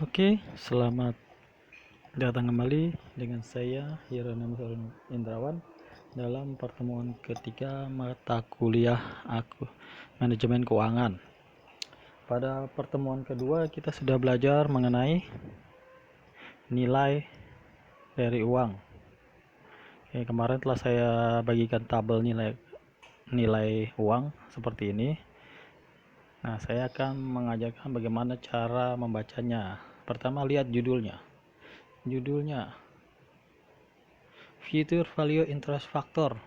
Oke, selamat datang kembali dengan saya Hieronym Indrawan dalam pertemuan ketiga mata kuliah aku manajemen keuangan. Pada pertemuan kedua kita sudah belajar mengenai nilai dari uang. Oke, kemarin telah saya bagikan tabel nilai uang seperti ini. Nah, saya akan mengajarkan bagaimana cara membacanya. Pertama, lihat judulnya. Judulnya Future Value Interest Factor,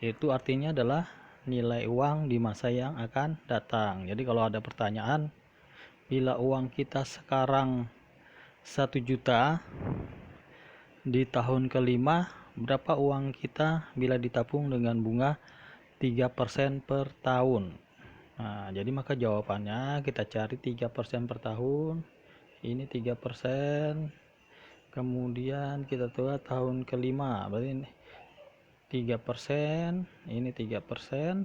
itu artinya adalah nilai uang di masa yang akan datang. Jadi kalau ada pertanyaan, bila uang kita sekarang 1 juta, di tahun kelima berapa uang kita bila ditabung dengan bunga 3% per tahun. Nah, jadi maka jawabannya kita cari 3% per tahun. Ini 3%. Kemudian kita lihat tahun kelima, berarti ini 3%, ini 3%.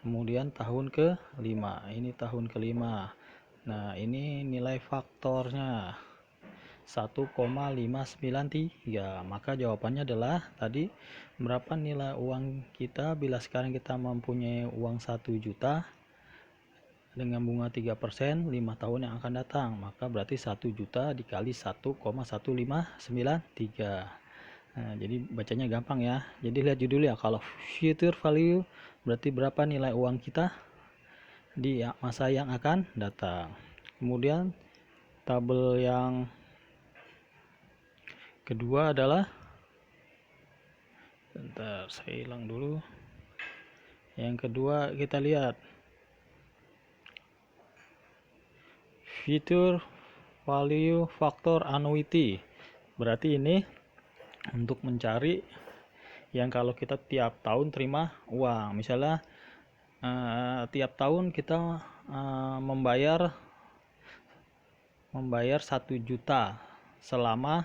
Kemudian tahun ke-5, ini tahun ke-5. Nah, ini nilai faktornya 1,593. Maka jawabannya adalah tadi, berapa nilai uang kita bila sekarang kita mempunyai uang 1 juta dengan bunga 3% 5 tahun yang akan datang. Maka berarti 1 juta dikali 1,1593. Nah, jadi bacanya gampang ya. Jadi lihat judulnya, kalau future value berarti berapa nilai uang kita di masa yang akan datang. Kemudian tabel yang kedua adalah, bentar saya hilang dulu. Yang kedua kita lihat future value factor annuity. Berarti ini untuk mencari yang kalau kita tiap tahun terima uang, misalnya tiap tahun kita membayar 1 juta selama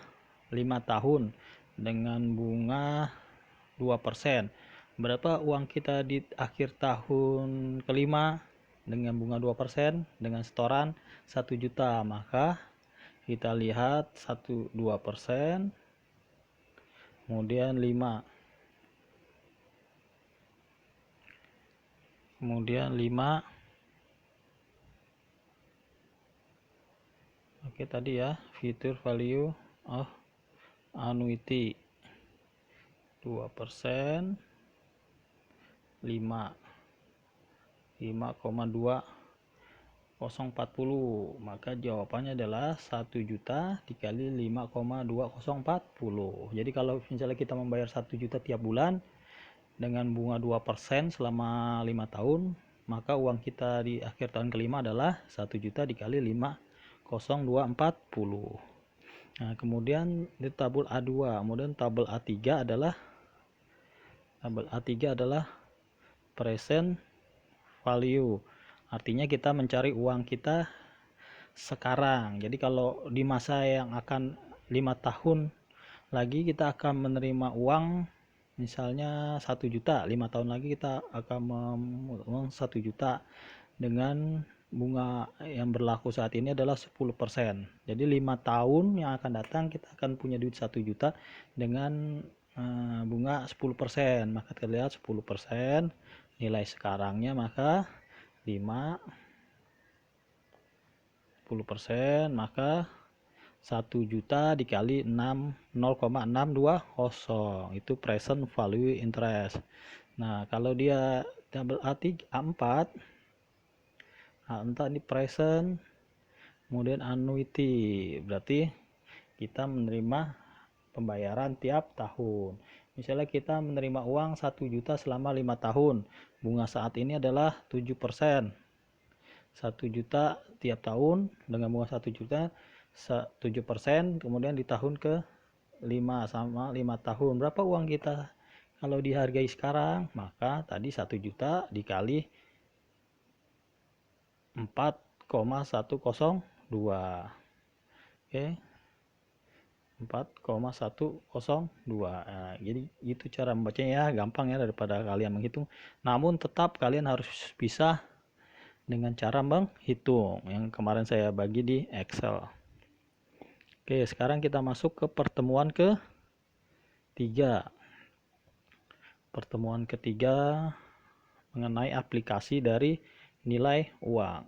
5 tahun dengan bunga 2%. Berapa uang kita di akhir tahun kelima dengan bunga 2% dengan setoran 1 juta. Maka kita lihat 2%, kemudian 5, kemudian 5. Oke, tadi ya, future value of annuity 2%, 5,2040. Maka jawabannya adalah 1 juta dikali 5,2040. Jadi kalau misalnya kita membayar 1 juta tiap bulan dengan bunga 2% selama 5 tahun, maka uang kita di akhir tahun kelima adalah 1 juta dikali 5,0240. Nah, kemudian di tabel A2, kemudian tabel A3 adalah present value. Artinya kita mencari uang kita sekarang. Jadi kalau di masa yang akan 5 tahun lagi kita akan menerima uang misalnya 1 juta, 5 tahun lagi kita akan menerima 1 juta dengan bunga yang berlaku saat ini adalah 10%. Jadi 5 tahun yang akan datang kita akan punya duit 1 juta dengan bunga 10%. Maka kita lihat 10% nilai sekarangnya, maka 5 10%, maka 1 juta dikali 0,620, itu present value interest. Nah, kalau dia tabel A4 ini present, kemudian annuity, berarti kita menerima pembayaran tiap tahun. Misalnya kita menerima uang 1 juta selama 5 tahun, bunga saat ini adalah 7%. 1 juta tiap tahun dengan bunga 1 juta 7%, kemudian di tahun ke 5 sama 5 tahun berapa uang kita kalau dihargai sekarang? Maka tadi 1 juta dikali 4,102. Oke, 4,102. Nah, jadi itu cara membacanya ya, gampang ya daripada kalian menghitung. Namun tetap kalian harus bisa dengan cara menghitung yang kemarin saya bagi di Excel. Oke, sekarang kita masuk ke pertemuan ketiga. Pertemuan ketiga mengenai aplikasi dari nilai uang.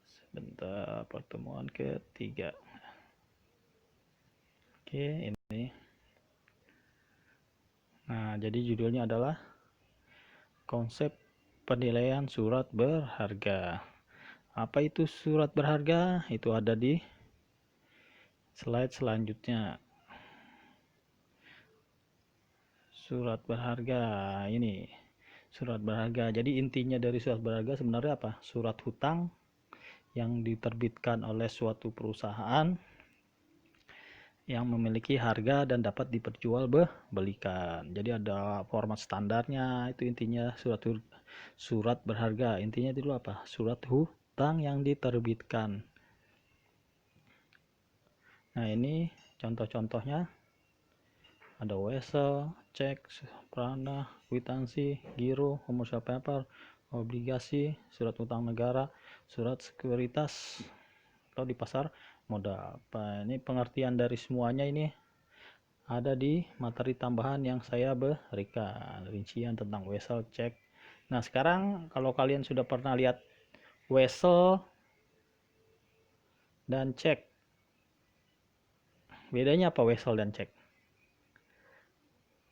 Sebentar, pertemuan ketiga. Oke, ini. Nah, jadi judulnya adalah konsep penilaian surat berharga. Apa itu surat berharga? Itu ada di slide selanjutnya. Surat berharga ini. Surat berharga. Jadi intinya dari surat berharga sebenarnya apa? Surat hutang yang diterbitkan oleh suatu perusahaan yang memiliki harga dan dapat diperjualbelikan. Jadi ada format standarnya, itu intinya surat berharga. Intinya itu apa? Surat hutang yang diterbitkan. Nah, ini contoh-contohnya. Ada wesel, cek, prana, kwitansi, giro, commercial paper, obligasi, surat utang negara, surat sekuritas atau di pasar modal. Nah, ini pengertian dari semuanya ini ada di materi tambahan yang saya berikan, rincian tentang wesel, cek. Nah, sekarang kalau kalian sudah pernah lihat wesel dan cek, bedanya apa wesel dan cek?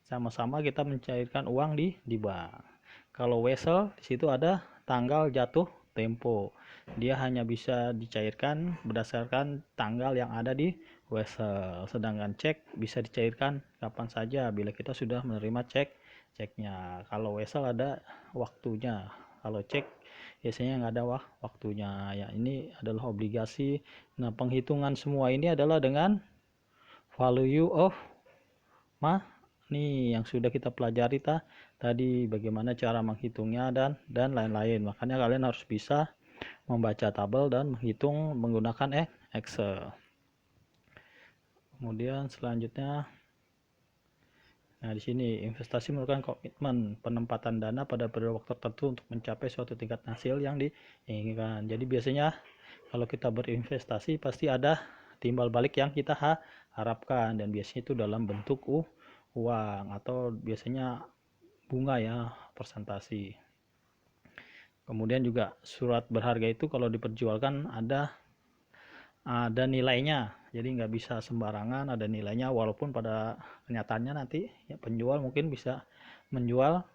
Sama-sama kita mencairkan uang di bank. Kalau wesel di situ ada tanggal jatuh tempo. Dia hanya bisa dicairkan berdasarkan tanggal yang ada di wesel. Sedangkan cek bisa dicairkan kapan saja bila kita sudah menerima ceknya. Kalau wesel ada waktunya. Kalau cek biasanya nggak ada waktunya. Ya, ini adalah obligasi. Nah, penghitungan semua ini adalah dengan value of nih yang sudah kita pelajari tadi bagaimana cara menghitungnya dan lain-lain. Makanya kalian harus bisa membaca tabel dan menghitung menggunakan Excel. Kemudian selanjutnya, nah di sini investasi merupakan komitmen penempatan dana pada periode waktu tertentu untuk mencapai suatu tingkat hasil yang diinginkan. Jadi biasanya kalau kita berinvestasi pasti ada timbal balik yang kita harapkan, dan biasanya itu dalam bentuk uang atau biasanya bunga ya, persentasi. Kemudian juga surat berharga itu kalau diperjualkan ada nilainya, jadi nggak bisa sembarangan, ada nilainya, walaupun pada kenyataannya nanti ya, penjual mungkin bisa menjual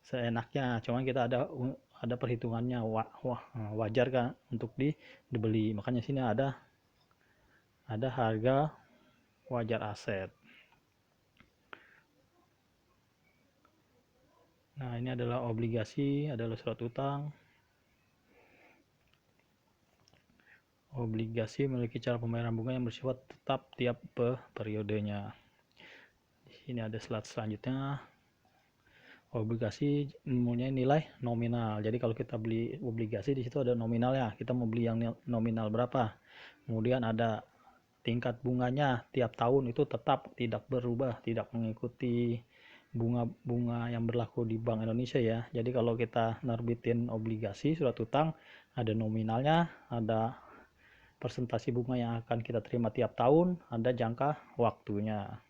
seenaknya, cuman kita ada perhitungannya, wajar kan untuk dibeli. Makanya sini ada harga wajar aset. Nah, ini adalah obligasi, adalah surat utang. Obligasi memiliki cara pembayaran bunga yang bersifat tetap tiap periodenya. Di sini ada slide selanjutnya. Obligasi mempunyai nilai nominal. Jadi kalau kita beli obligasi di situ ada nominalnya. Kita mau beli yang nominal berapa. Kemudian ada tingkat bunganya tiap tahun itu tetap tidak berubah, tidak mengikuti bunga yang berlaku di Bank Indonesia ya. Jadi kalau kita nerbitin obligasi surat utang, ada nominalnya, ada persentase bunga yang akan kita terima tiap tahun, ada jangka waktunya.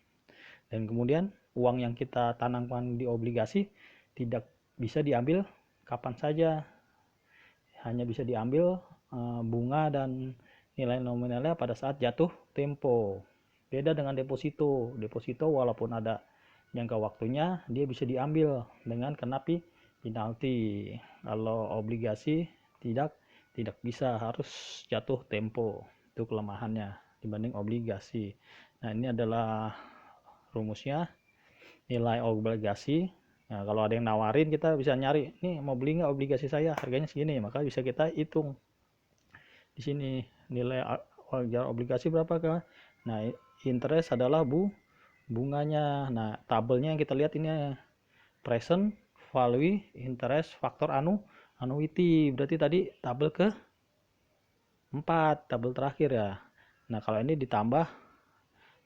Dan kemudian uang yang kita tanamkan di obligasi tidak bisa diambil kapan saja, hanya bisa diambil bunga dan nilai nominalnya pada saat jatuh tempo. Beda dengan deposito. Deposito walaupun ada jangka waktunya, dia bisa diambil dengan kena penalti. Kalau obligasi tidak bisa, harus jatuh tempo. Itu kelemahannya dibanding obligasi. Nah, ini adalah rumusnya, nilai obligasi. Nah, kalau ada yang nawarin, kita bisa nyari, nih mau beli nggak obligasi saya, harganya segini, maka bisa kita hitung di sini nilai wajar obligasi berapa kah. Nah, interest adalah bunganya. Nah, tabelnya yang kita lihat ini present value interest faktor annuity, berarti tadi tabel ke 4, tabel terakhir ya. Nah, kalau ini ditambah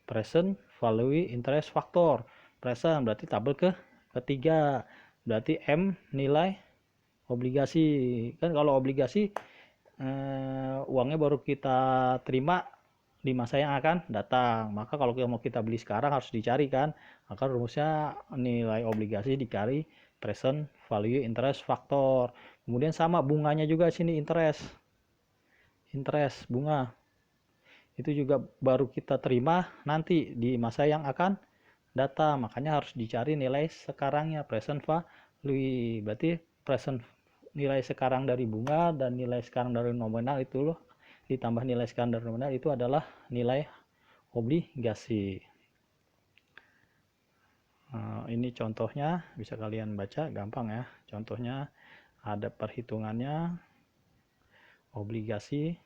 present value interest faktor present, berarti tabel ketiga. berarti M nilai obligasi. Kan kalau obligasi uangnya baru kita terima di masa yang akan datang. Maka kalau kita mau kita beli sekarang harus dicari kan. Maka rumusnya nilai obligasi dikali present value interest factor. Kemudian sama bunganya juga sini interest bunga. Itu juga baru kita terima nanti di masa yang akan datang. Makanya harus dicari nilai sekarangnya present value. Berarti present nilai sekarang dari bunga dan nilai sekarang dari nominal itu loh, ditambah nilai sekarang dari nominal itu adalah nilai obligasi. Ini contohnya bisa kalian baca, gampang ya. Contohnya ada perhitungannya obligasi.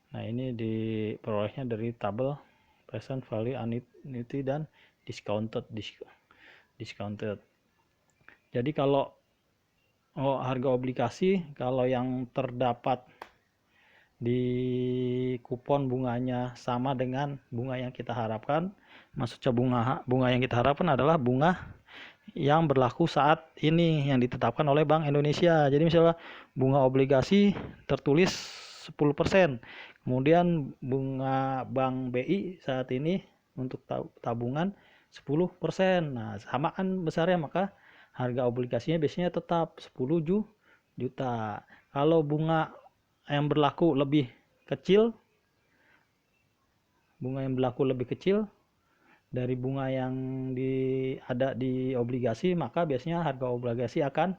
Nah, ini diperolehnya dari tabel present value annuity dan discounted. Jadi kalau harga obligasi, kalau yang terdapat di kupon bunganya sama dengan bunga yang kita harapkan, maksudnya bunga yang kita harapkan adalah bunga yang berlaku saat ini yang ditetapkan oleh Bank Indonesia. Jadi misalnya bunga obligasi tertulis 10%, kemudian bunga Bank BI saat ini untuk tabungan 10%. Nah, sama kan besarnya, maka harga obligasinya biasanya tetap 10 juta. Kalau bunga yang berlaku lebih kecil, dari bunga yang ada di obligasi, maka biasanya harga obligasi akan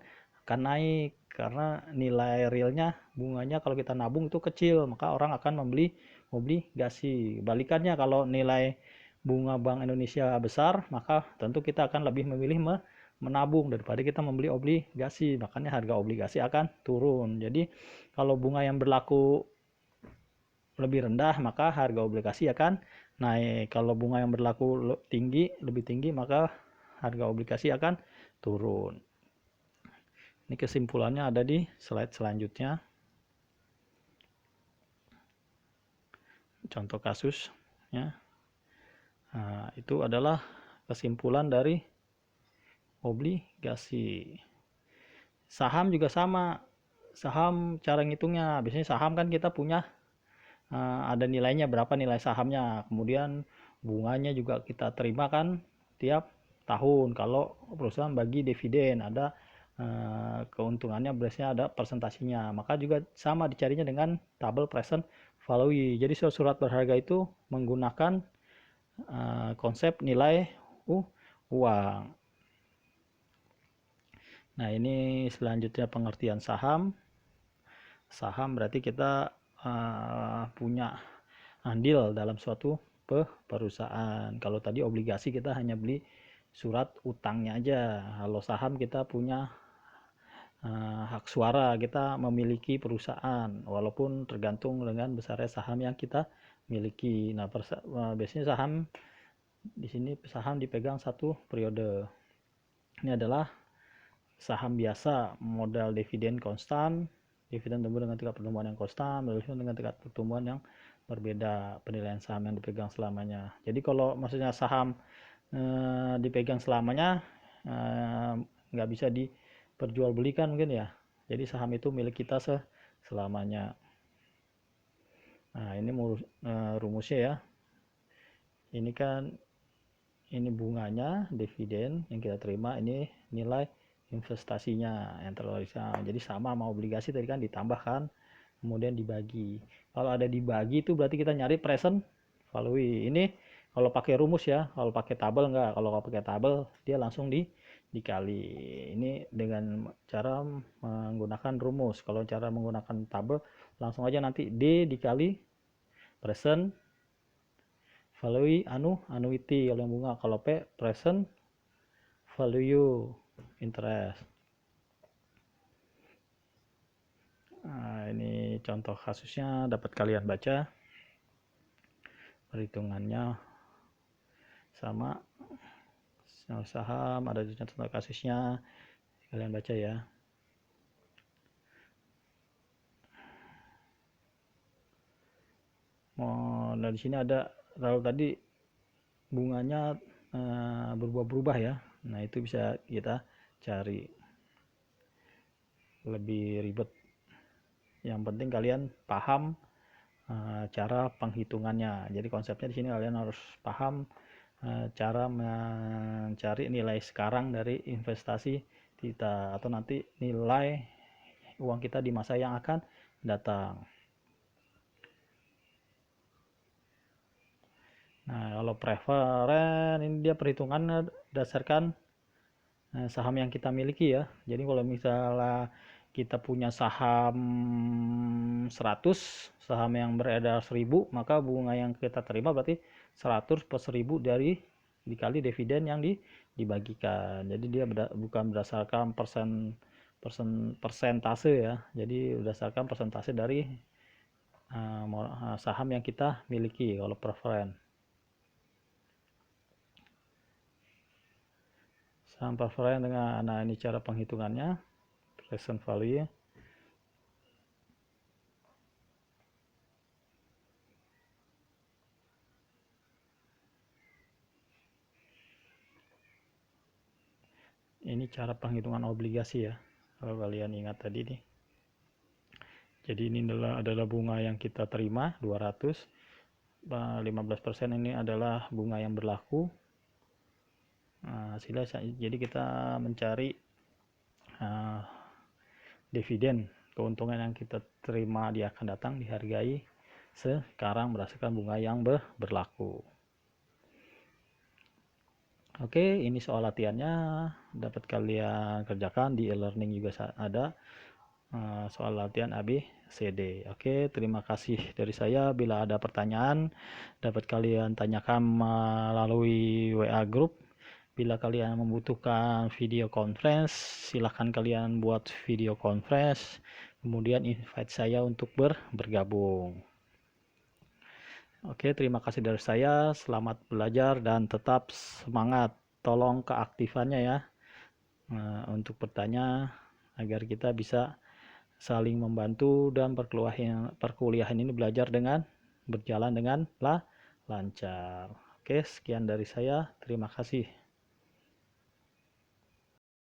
naik karena nilai realnya bunganya kalau kita nabung itu kecil, maka orang akan membeli obligasi. Balikannya, kalau nilai bunga Bank Indonesia besar, maka tentu kita akan lebih memilih menabung daripada kita membeli obligasi, makanya harga obligasi akan turun. Jadi kalau bunga yang berlaku lebih rendah, maka harga obligasi akan naik. Kalau bunga yang berlaku lebih tinggi, maka harga obligasi akan turun. Ini kesimpulannya ada di slide selanjutnya. Contoh kasus ya. Nah, itu adalah kesimpulan dari obligasi. Saham juga sama. Saham cara ngitungnya, biasanya saham kan kita punya ada nilainya, berapa nilai sahamnya, kemudian bunganya juga kita terima kan tiap tahun. Kalau perusahaan bagi dividen, ada keuntungannya, biasanya ada persentasinya. Maka juga sama dicarinya dengan tabel present value. Jadi surat berharga itu menggunakan konsep nilai uang. Nah, ini selanjutnya pengertian saham. Saham berarti kita punya andil dalam suatu perusahaan. Kalau tadi obligasi kita hanya beli surat utangnya aja. Kalau saham kita punya hak suara, kita memiliki perusahaan walaupun tergantung dengan besarnya saham yang kita miliki. Nah, biasanya saham di sini dipegang satu periode. Ini adalah saham biasa, modal dividen konstan, dividen tumbuh dengan tingkat pertumbuhan yang konstan, dividen dengan tingkat pertumbuhan yang berbeda, penilaian saham yang dipegang selamanya. Jadi kalau maksudnya saham dipegang selamanya, nggak bisa diperjualbelikan mungkin ya. Jadi saham itu milik kita selamanya. Nah, ini rumusnya ya. Ini kan bunganya, dividen yang kita terima, ini nilai investasinya yang terrealisasi. Jadi sama obligasi tadi kan ditambahkan, kemudian dibagi. Kalau ada dibagi itu berarti kita nyari present value. Ini kalau pakai rumus ya, kalau pakai tabel enggak. Kalau pakai tabel dia langsung dikali. Ini dengan cara menggunakan rumus. Kalau cara menggunakan tabel langsung aja nanti D dikali present value annuity kalau yang bunga, kalau P present value interest. Nah, ini contoh kasusnya dapat kalian baca, perhitungannya sama saham, ada contoh kasusnya, kalian baca ya. Nah, di sini ada, kalau tadi bunganya berubah-berubah ya. Nah itu bisa kita cari, lebih ribet. Yang penting kalian paham cara penghitungannya. Jadi konsepnya di sini kalian harus paham cara mencari nilai sekarang dari investasi kita, atau nanti nilai uang kita di masa yang akan datang. Nah, kalau preferen ini dia perhitungannya berdasarkan saham yang kita miliki ya. Jadi kalau misalnya kita punya saham 100, saham yang beredar 1000, maka bunga yang kita terima berarti 100 per 1000 dari dikali dividen yang dibagikan. Jadi dia bukan berdasarkan persentase ya. Jadi berdasarkan persentase dari saham yang kita miliki kalau preferen. Saham preferen dengan ini cara penghitungannya, present value. Ini cara penghitungan obligasi ya, kalau kalian ingat tadi nih. Jadi ini adalah bunga yang kita terima 200, 15% ini adalah bunga yang berlaku. Nah, jadi kita mencari dividen, keuntungan yang kita terima di akan datang dihargai sekarang berdasarkan bunga yang berlaku. Oke, ini soal latihannya dapat kalian kerjakan di e-learning juga ada soal latihan ABCD. Oke, terima kasih dari saya. Bila ada pertanyaan dapat kalian tanyakan melalui WA group. Bila kalian membutuhkan video conference, silahkan kalian buat video conference, kemudian invite saya untuk bergabung. Oke, terima kasih dari saya. Selamat belajar dan tetap semangat. Tolong keaktifannya ya, untuk bertanya agar kita bisa saling membantu dan perkuliahan ini belajar dengan berjalan dengan lancar. Oke, sekian dari saya. Terima kasih.